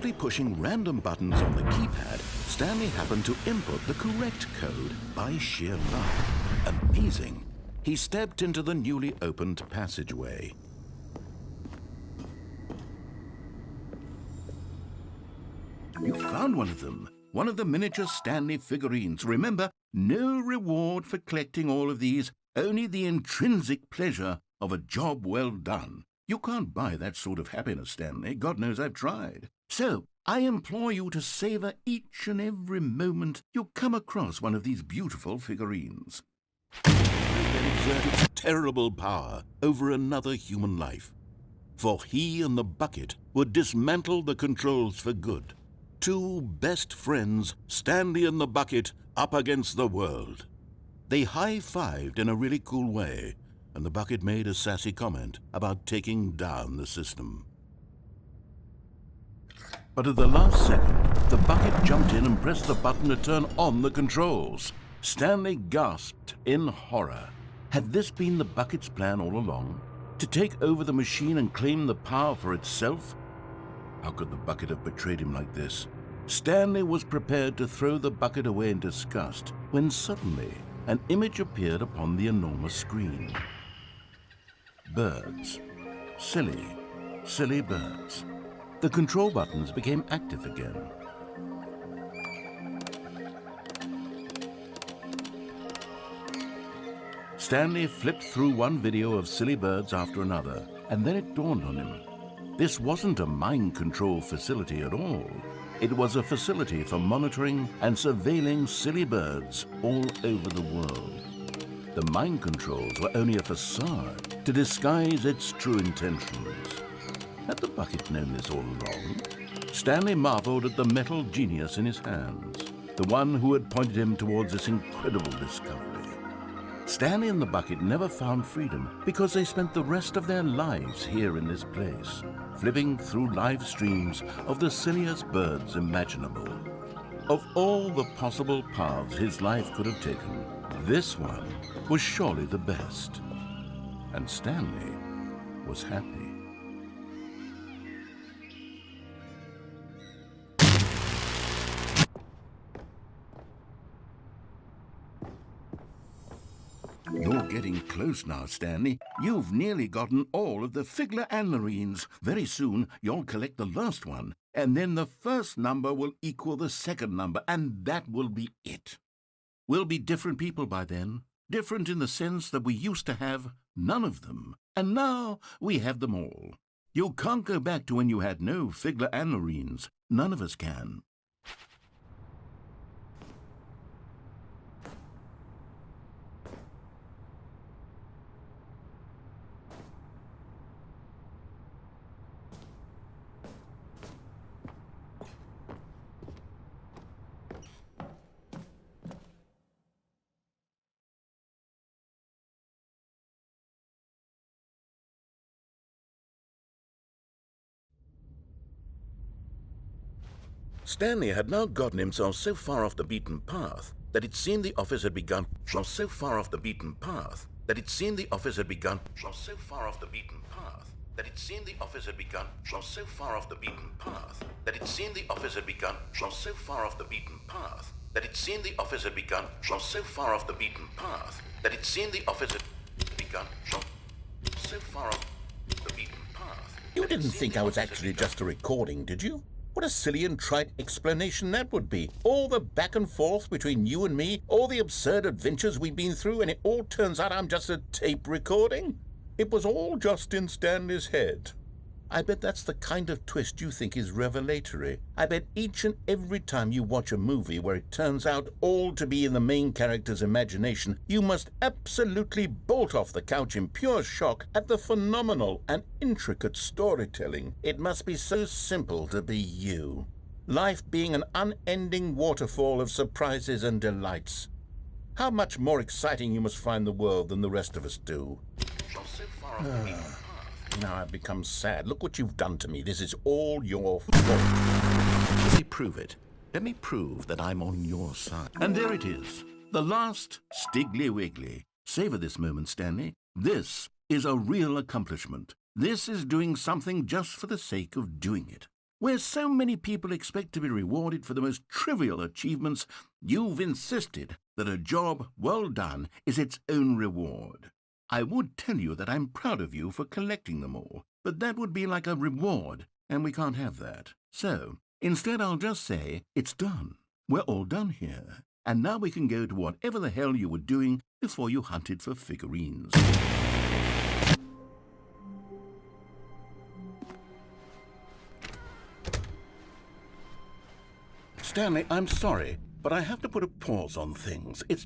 simply pushing random buttons on the keypad, Stanley happened to input the correct code by sheer luck. Amazing. He stepped into the newly opened passageway. You found one of them. One of the miniature Stanley figurines. Remember, no reward for collecting all of these, only the intrinsic pleasure of a job well done. You can't buy that sort of happiness, Stanley. God knows I've tried. So, I implore you to savor each and every moment you come across one of these beautiful figurines. Then exert its terrible power over another human life. For he and the bucket would dismantle the controls for good. Two best friends, Stanley and the bucket, up against the world. They high-fived in a really cool way, and the bucket made a sassy comment about taking down the system. But at the last second, the bucket jumped in and pressed the button to turn on the controls. Stanley gasped in horror. Had this been the bucket's plan all along? To take over the machine and claim the power for itself? How could the bucket have betrayed him like this? Stanley was prepared to throw the bucket away in disgust when suddenly an image appeared upon the enormous screen. Birds. Silly, silly birds. The control buttons became active again. Stanley flipped through one video of silly birds after another, and then it dawned on him. This wasn't a mind control facility at all. It was a facility for monitoring and surveilling silly birds all over the world. The mind controls were only a facade to disguise its true intentions. Had the bucket known this all along? Stanley marveled at the metal genius in his hands, the one who had pointed him towards this incredible discovery. Stanley and the bucket never found freedom because they spent the rest of their lives here in this place, flipping through live streams of the silliest birds imaginable. Of all the possible paths his life could have taken, this one was surely the best. And Stanley was happy. You're getting close now, Stanley. You've nearly gotten all of the Figler Anlarines. Very soon, you'll collect the last one, and then the first number will equal the second number, and that will be it. We'll be different people by then. Different in the sense that we used to have none of them, and now we have them all. You can't go back to when you had no Figler Anlarines. None of us can. Stanley had now gotten himself so far off the beaten path that it seemed the office had begun. So far off the beaten path that it seemed the office had begun. So far off the beaten path that it seemed the office had begun. So far off the beaten path that it seemed the office had begun. So far off the beaten path that it seemed the office had begun. So far off the beaten path that it seemed the office had begun. So far off the beaten path. You didn't think I was actually just a recording, did you? What a silly and trite explanation that would be. All the back and forth between you and me, all the absurd adventures we've been through, and it all turns out I'm just a tape recording? It was all just in Stanley's head. I bet that's the kind of twist you think is revelatory. I bet each and every time you watch a movie where it turns out all to be in the main character's imagination, you must absolutely bolt off the couch in pure shock at the phenomenal and intricate storytelling. It must be so simple to be you. Life being an unending waterfall of surprises and delights. How much more exciting you must find the world than the rest of us do. Now I've become sad. Look what you've done to me. This is all your fault. Let me prove it. Let me prove that I'm on your side. And there it is. The last Stiggly Wiggly. Savor this moment, Stanley. This is a real accomplishment. This is doing something just for the sake of doing it. Where so many people expect to be rewarded for the most trivial achievements, you've insisted that a job well done is its own reward. I would tell you that I'm proud of you for collecting them all, but that would be like a reward, and we can't have that. So, instead I'll just say, it's done. We're all done here. And now we can go to whatever the hell you were doing before you hunted for figurines. Stanley, I'm sorry, but I have to put a pause on things. It's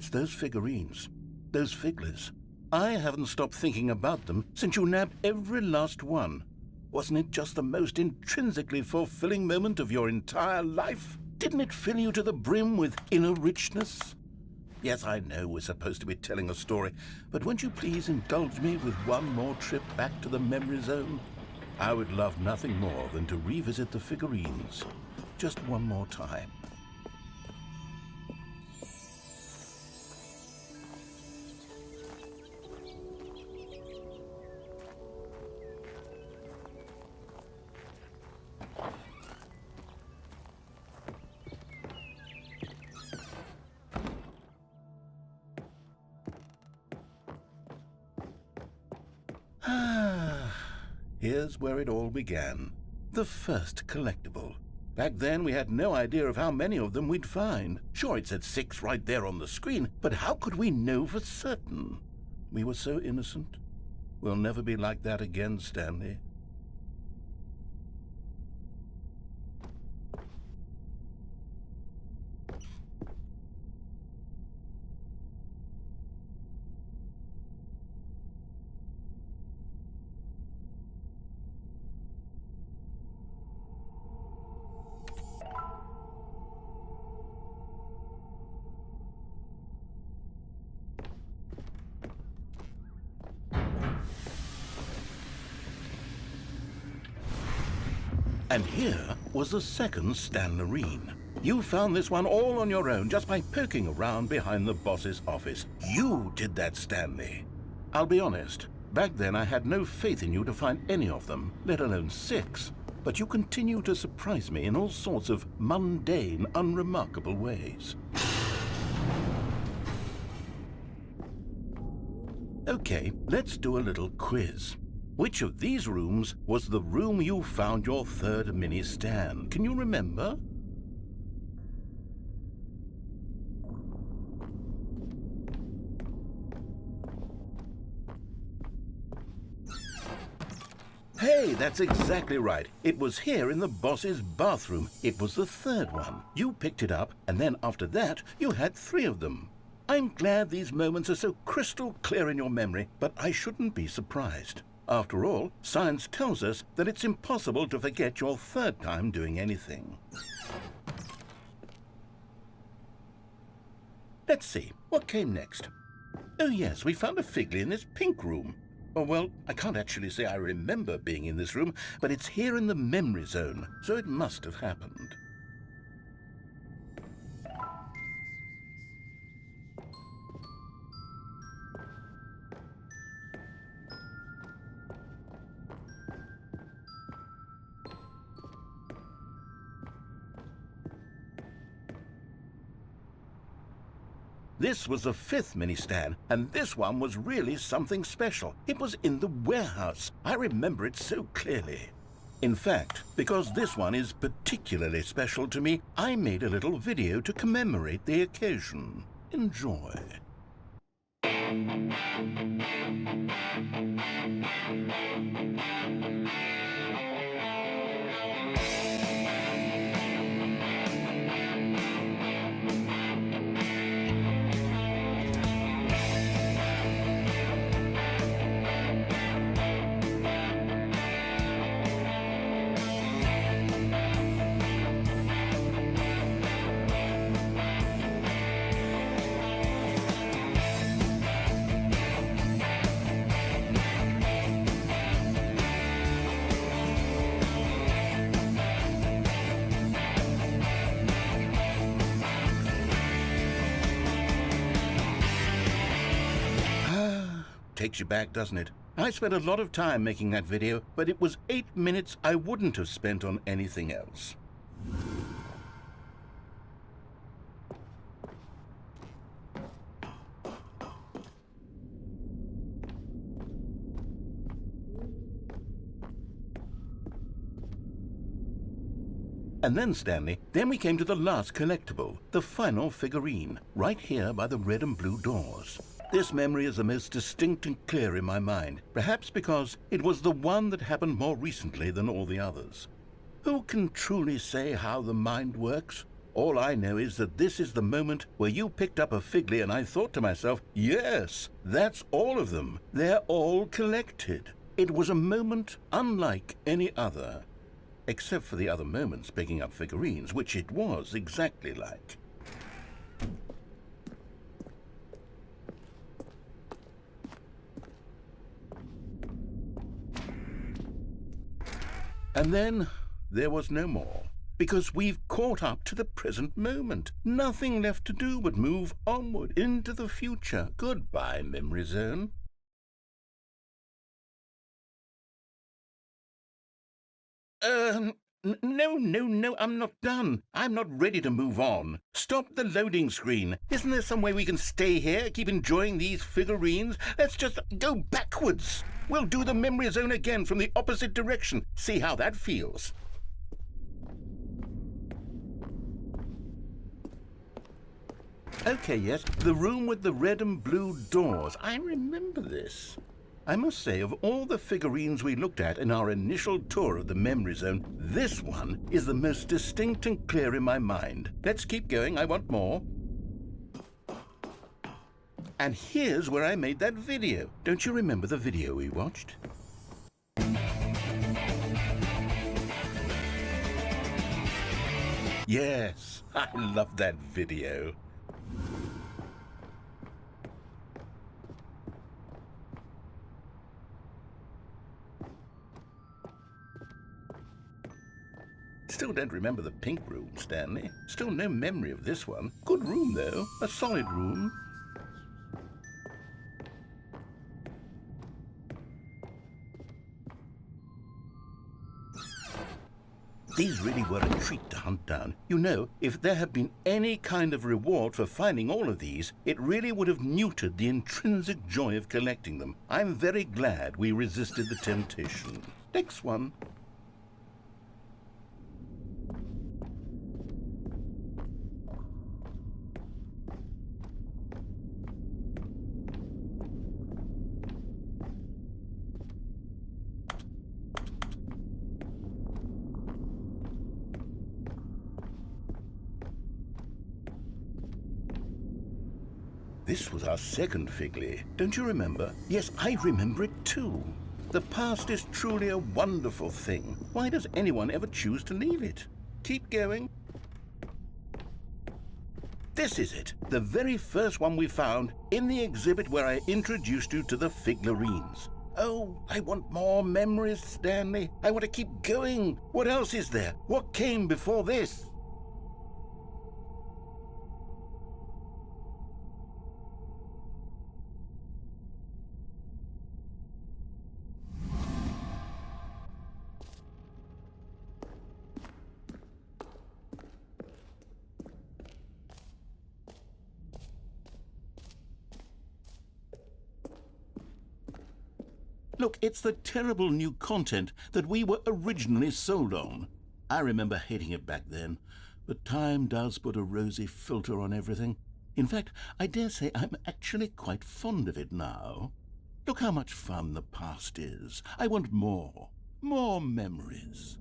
those figurines. Those figglers. I haven't stopped thinking about them since you nabbed every last one. Wasn't it just the most intrinsically fulfilling moment of your entire life? Didn't it fill you to the brim with inner richness? Yes, I know we're supposed to be telling a story, but won't you please indulge me with one more trip back to the memory zone? I would love nothing more than to revisit the figurines. Just one more time. Here's where it all began. The first collectible. Back then, we had no idea of how many of them we'd find. Sure, it said 6 right there on the screen, but how could we know for certain? We were so innocent. We'll never be like that again, Stanley. And here was the second Stanley. You found this one all on your own just by poking around behind the boss's office. You did that, Stanley. I'll be honest, back then I had no faith in you to find any of them, let alone 6. But you continue to surprise me in all sorts of mundane, unremarkable ways. Okay, let's do a little quiz. Which of these rooms was the room you found your third mini Stan? Can you remember? Hey, that's exactly right. It was here in the boss's bathroom. It was the third one. You picked it up, and then after that, you had 3 of them. I'm glad these moments are so crystal clear in your memory, but I shouldn't be surprised. After all, science tells us that it's impossible to forget your third time doing anything. Let's see, what came next? Oh yes, we found a Figley in this pink room. Oh well, I can't actually say I remember being in this room, but it's here in the memory zone, so it must have happened. This was the 5th mini Stan, and this one was really something special. It was in the warehouse. I remember it so clearly. In fact, because this one is particularly special to me, I made a little video to commemorate the occasion. Enjoy. Takes you back, doesn't it? I spent a lot of time making that video, but it was 8 minutes I wouldn't have spent on anything else. And then, Stanley, then we came to the last collectible, the final figurine, right here by the red and blue doors. This memory is the most distinct and clear in my mind, perhaps because it was the one that happened more recently than all the others. Who can truly say how the mind works? All I know is that this is the moment where you picked up a Figley and I thought to myself, yes, that's all of them. They're all collected. It was a moment unlike any other. Except for the other moments picking up figurines, which it was exactly like. And then there was no more, because we've caught up to the present moment. Nothing left to do but move onward into the future. Goodbye, Memory Zone. No, I'm not done. I'm not ready to move on. Stop the loading screen. Isn't there some way we can stay here, keep enjoying these figurines? Let's just go backwards. We'll do the memory zone again from the opposite direction. See how that feels. Okay, yes, the room with the red and blue doors. I remember this. I must say, of all the figurines we looked at in our initial tour of the memory zone, this one is the most distinct and clear in my mind. Let's keep going, I want more. And here's where I made that video. Don't you remember the video we watched? Yes, I love that video. Still don't remember the pink room, Stanley. Still no memory of this one. Good room, though. A solid room. These really were a treat to hunt down. You know, if there had been any kind of reward for finding all of these, it really would have neutered the intrinsic joy of collecting them. I'm very glad we resisted the temptation. Next one. This was our second Figley. Don't you remember? Yes, I remember it too. The past is truly a wonderful thing. Why does anyone ever choose to leave it? Keep going. This is it, the very first one we found in the exhibit where I introduced you to the figurines. Oh, I want more memories, Stanley. I want to keep going. What else is there? What came before this? Look, it's the terrible new content that we were originally sold on. I remember hating it back then, but time does put a rosy filter on everything. In fact, I dare say I'm actually quite fond of it now. Look how much fun the past is. I want more. More memories.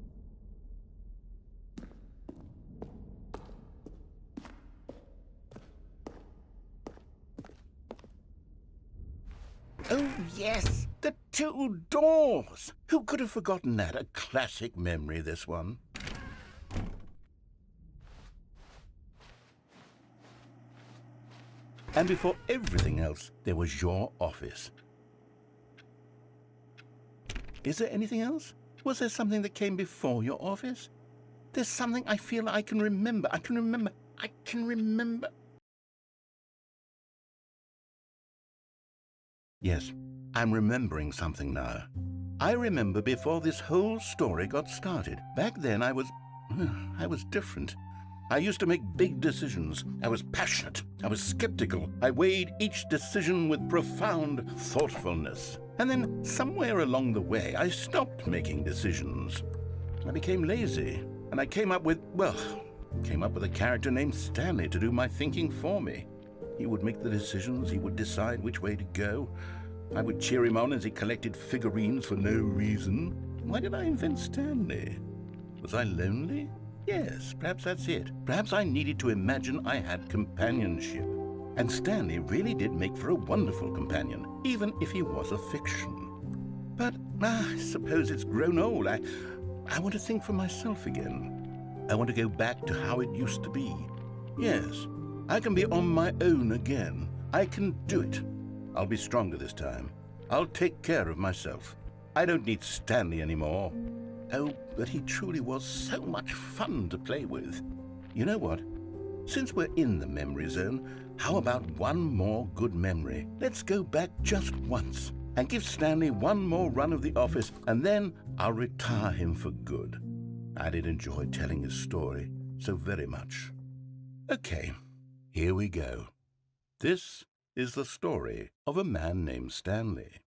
Oh, yes, the two doors. Who could have forgotten that? A classic memory, this one. And before everything else, there was your office. Is there anything else? Was there something that came before your office? There's something I feel I can remember. I can remember. Yes, I'm remembering something now. I remember before this whole story got started. Back then I was different. I used to make big decisions. I was passionate. I was skeptical. I weighed each decision with profound thoughtfulness. And then somewhere along the way, I stopped making decisions. I became lazy, and I came up with a character named Stanley to do my thinking for me. He would make the decisions. He would decide which way to go. I would cheer him on as he collected figurines for no reason. Why did I invent Stanley? Was I lonely? Yes, perhaps that's it. Perhaps I needed to imagine I had companionship. And Stanley really did make for a wonderful companion, even if he was a fiction. But I suppose it's grown old. I want to think for myself again. I want to go back to how it used to be. Yes, I can be on my own again. I can do it. I'll be stronger this time. I'll take care of myself. I don't need Stanley anymore. Oh, but he truly was so much fun to play with. You know what? Since we're in the memory zone, how about one more good memory? Let's go back just once and give Stanley one more run of the office, and then I'll retire him for good. I did enjoy telling his story so very much. Okay, here we go. This is the story of a man named Stanley.